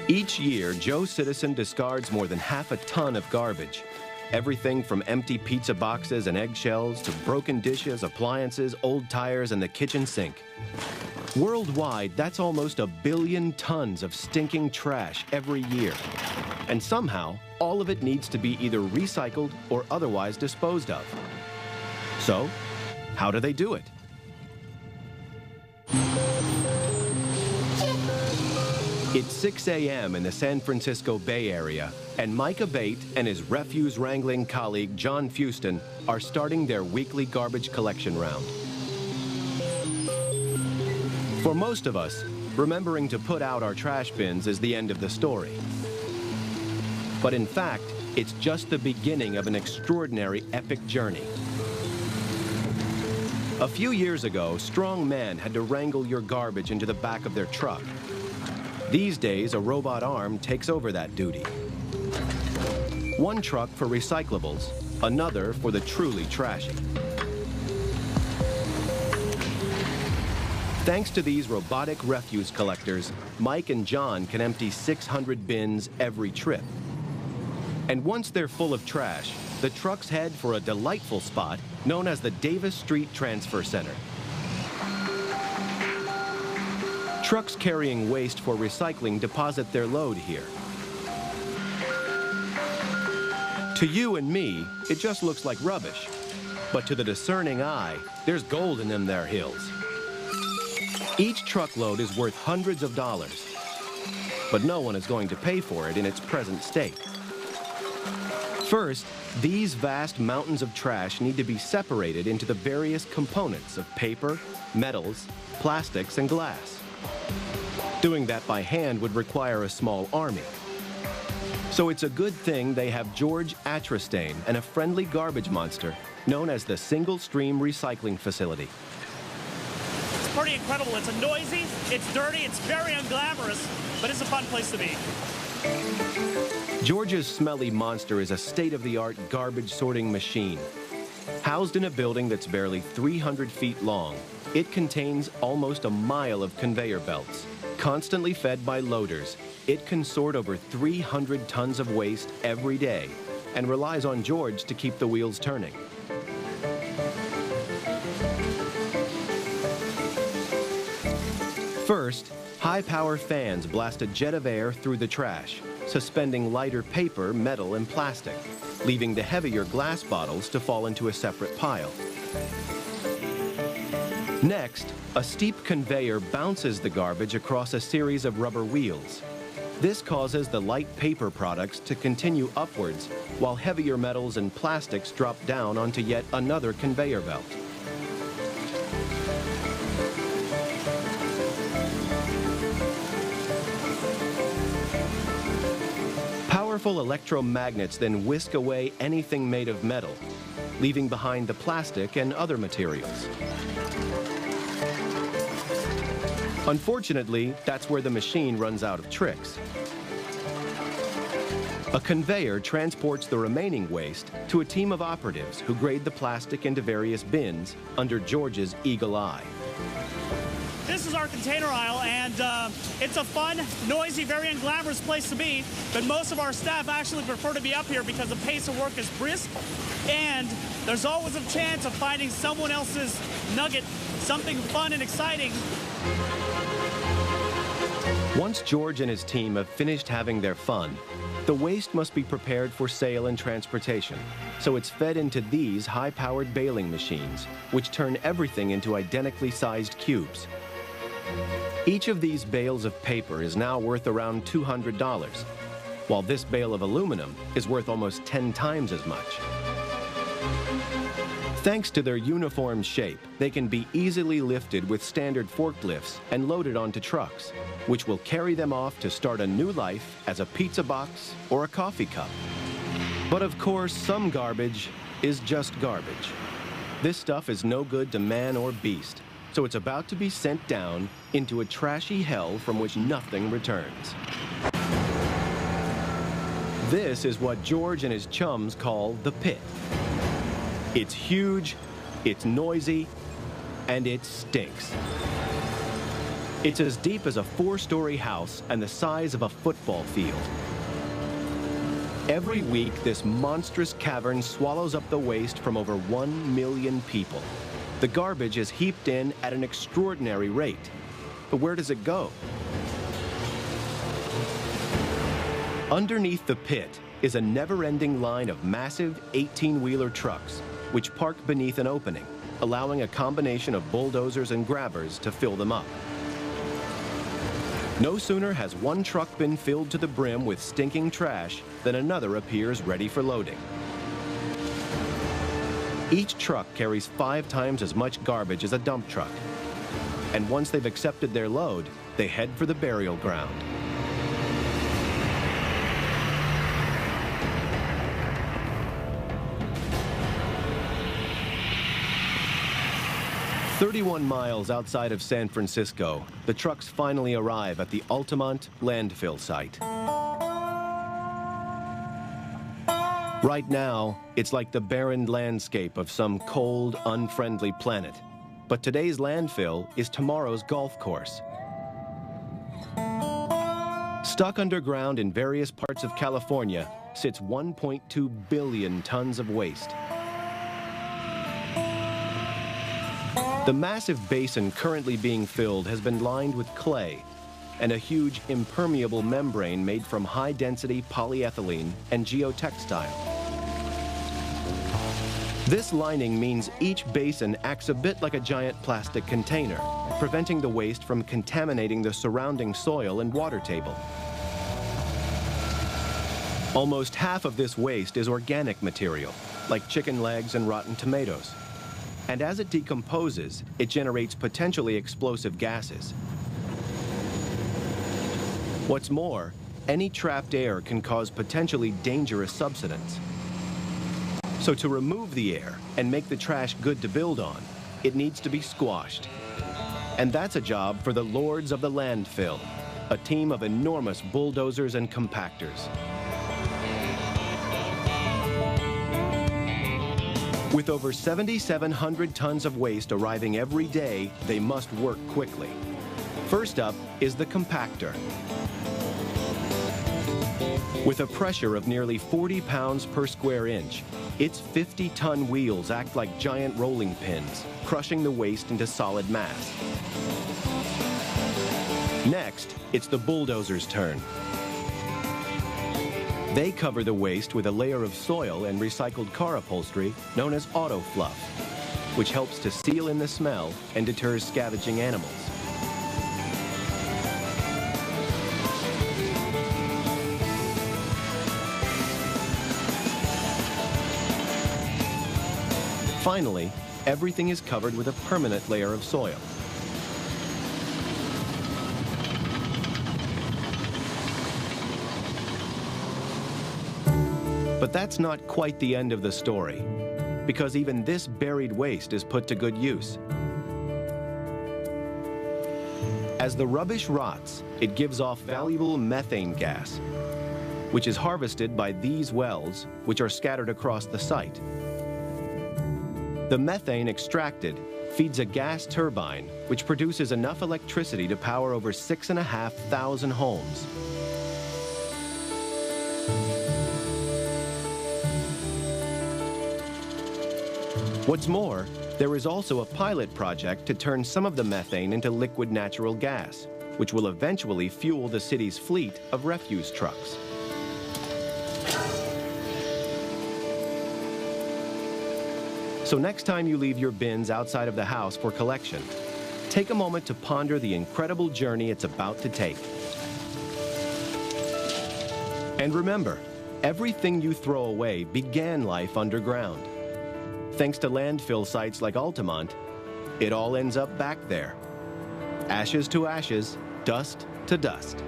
Each year, Joe Citizen discards more than half a ton of garbage. Everything from empty pizza boxes and eggshells to broken dishes, appliances, old tires, and the kitchen sink. Worldwide, that's almost 1 billion tons of stinking trash every year. And somehow, all of it needs to be either recycled or otherwise disposed of. So, how do they do it? It's 6 a.m. in the San Francisco Bay Area, and Mike Abate and his refuse-wrangling colleague John Fuston are starting their weekly garbage collection round. For most of us, remembering to put out our trash bins is the end of the story. But in fact, it's just the beginning of an extraordinary, epic journey. A few years ago, strong men had to wrangle your garbage into the back of their truck. These days, a robot arm takes over that duty. One truck for recyclables, another for the truly trashy. Thanks to these robotic refuse collectors, Mike and John can empty 600 bins every trip. And once they're full of trash, the trucks head for a delightful spot known as the Davis Street Transfer Center. Trucks carrying waste for recycling deposit their load here. To you and me, it just looks like rubbish. But to the discerning eye, there's gold in them there hills. Each truckload is worth hundreds of dollars, but no one is going to pay for it in its present state. First, these vast mountains of trash need to be separated into the various components of paper, metals, plastics, and glass. Doing that by hand would require a small army. So it's a good thing they have George Atrastane and a friendly garbage monster known as the Single Stream Recycling Facility. It's pretty incredible. It's noisy, it's dirty, it's very unglamorous, but it's a fun place to be. George's smelly monster is a state-of-the-art garbage sorting machine. Housed in a building that's barely 300 feet long, it contains almost a mile of conveyor belts. Constantly fed by loaders, it can sort over 300 tons of waste every day and relies on George to keep the wheels turning. First, high-power fans blast a jet of air through the trash, suspending lighter paper, metal, and plastic, leaving the heavier glass bottles to fall into a separate pile. Next, a steep conveyor bounces the garbage across a series of rubber wheels. This causes the light paper products to continue upwards, while heavier metals and plastics drop down onto yet another conveyor belt. Powerful electromagnets then whisk away anything made of metal, leaving behind the plastic and other materials. Unfortunately, that's where the machine runs out of tricks. A conveyor transports the remaining waste to a team of operatives who grade the plastic into various bins under George's eagle eye. This is our container aisle, and it's a fun, noisy, very unglamorous place to be, but most of our staff actually prefer to be up here because the pace of work is brisk, and there's always a chance of finding someone else's nugget, something fun and exciting. Once George and his team have finished having their fun, the waste must be prepared for sale and transportation, so it's fed into these high-powered baling machines, which turn everything into identically sized cubes. Each of these bales of paper is now worth around $200, while this bale of aluminum is worth almost 10 times as much. Thanks to their uniform shape, they can be easily lifted with standard forklifts and loaded onto trucks, which will carry them off to start a new life as a pizza box or a coffee cup. But of course, some garbage is just garbage. This stuff is no good to man or beast, so it's about to be sent down into a trashy hell from which nothing returns. This is what George and his chums call the pit. It's huge, it's noisy, and it stinks. It's as deep as a 4-story house and the size of a football field. Every week, this monstrous cavern swallows up the waste from over 1 million people. The garbage is heaped in at an extraordinary rate. But where does it go? Underneath the pit is a never-ending line of massive 18-wheeler trucks, which park beneath an opening, allowing a combination of bulldozers and grabbers to fill them up. No sooner has one truck been filled to the brim with stinking trash than another appears ready for loading. Each truck carries 5 times as much garbage as a dump truck. And once they've accepted their load, they head for the burial ground. "31 miles outside of San Francisco, the trucks finally arrive at the Altamont landfill site. Right now, it's like the barren landscape of some cold, unfriendly planet. But today's landfill is tomorrow's golf course. Stuck underground in various parts of California sits 1.2 billion tons of waste. The massive basin currently being filled has been lined with clay and a huge impermeable membrane made from high-density polyethylene and geotextile. This lining means each basin acts a bit like a giant plastic container, preventing the waste from contaminating the surrounding soil and water table. Almost half of this waste is organic material, like chicken legs and rotten tomatoes. And as it decomposes, it generates potentially explosive gases. What's more, any trapped air can cause potentially dangerous subsidence. So to remove the air and make the trash good to build on, it needs to be squashed. And that's a job for the lords of the landfill, a team of enormous bulldozers and compactors. With over 7,700 tons of waste arriving every day, they must work quickly. First up is the compactor. With a pressure of nearly 40 pounds per square inch, its 50-ton wheels act like giant rolling pins, crushing the waste into solid mass. Next, it's the bulldozer's turn. They cover the waste with a layer of soil and recycled car upholstery known as auto fluff, which helps to seal in the smell and deters scavenging animals. Finally, everything is covered with a permanent layer of soil. But that's not quite the end of the story, because even this buried waste is put to good use. As the rubbish rots, it gives off valuable methane gas, which is harvested by these wells, which are scattered across the site. The methane extracted feeds a gas turbine, which produces enough electricity to power over 6,500 homes. What's more, there is also a pilot project to turn some of the methane into liquid natural gas, which will eventually fuel the city's fleet of refuse trucks. So next time you leave your bins outside of the house for collection, take a moment to ponder the incredible journey it's about to take. And remember, everything you throw away began life underground. Thanks to landfill sites like Altamont, it all ends up back there. Ashes to ashes, dust to dust.